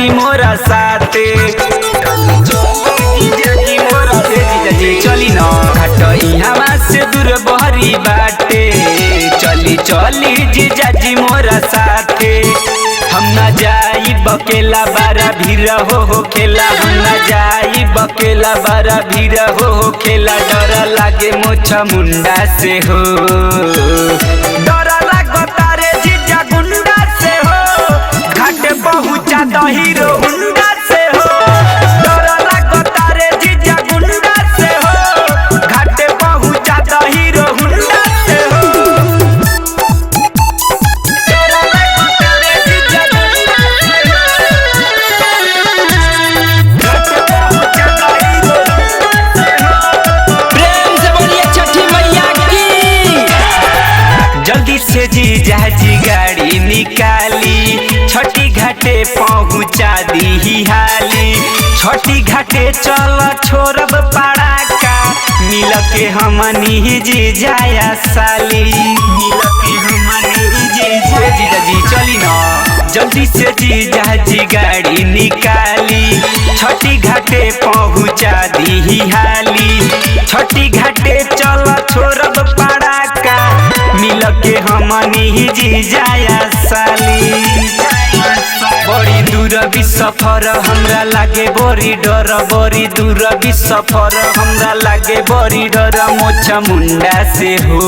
जी मोरा साथे चली न घाट इहाँ से दूर बहरी बाटे चली चली जीजा जी मोरा साथे हम न जाई बकेला बारा भीड़ हो खेला हम न जाई बकेला बारा भीड़ हो खेला डर लागे मोछा मुंडा से हो डर लागता रे जीजा गुंडा से हो घाट पहुँचा द हीरो हुंडा से हो डर लागता रे जीजा गुंडा से हो घाट पहुँचा द हीरो हुंडा से हो जल्दी से जीजा जी गाड़ी निकाली छठी घाटे पहुँचा दी हाली छठी घाटे चल छोड़ब पड़ाका मिल के हमनी जीजाया साली मिल के हमनी जीजा जी चली न जल्दी से जीजा जी गाड़ी निकाली छठी घाटे पहुँचा दी हाली छठी घाटे चल छोड़ब पड़ाका मिल के हमनी जीजाया साली बड़ी दूर भी सफर हमरा लागे बड़ी डर बड़ी दूर भी सफर हमरा लागे बड़ी डर मोछा मुंडा से हो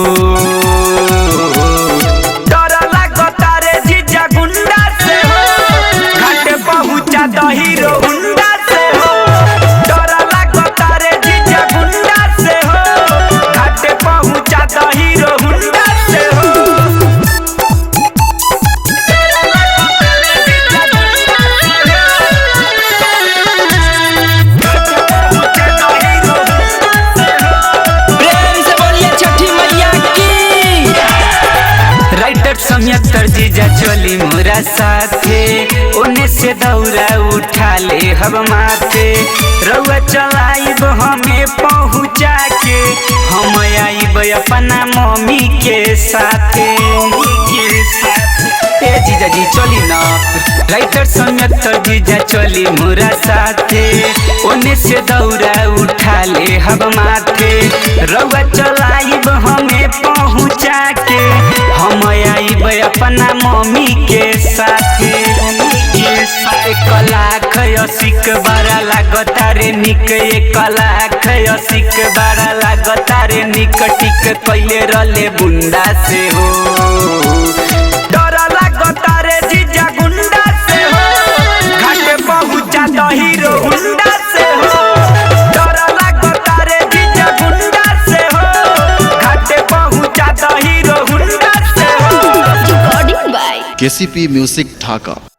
डर लागता रे जीजा गुंडा से हो घाट पहुँचा द हीरो हुंडा से हो डर लागता रे जीजा गुंडा से हो घाट पहुँचा द हीरो हुंडा से हो समियतर जीजा चली मोरा साथे ओने से दौरा उठा ले हब माथे रउआ चलाइब हमें पहुँचा के हम आइब अपना मम्मी के साथे जीजा जी चली न राइटर समियतर जीजा चली मोरा साथे ओने से दौरा उठा ले हब माथे रउआ चलाइब हमें पहुँचा के हम आइब अपना मम्मी के साथे 1 लाख 80 बारा लागता रे निक 1 लाख 80 बारा लागता रे निक टिक कैले रले बुंडा से हो डर लागता रे जीजा गुंडा से हो घाट पहुँचा द हीरो हुंडा से हो डर लागता रे जीजा गुंडा से हो घाट पहुँचा द हीरो हुंडा से हो KCP Music Dhaka।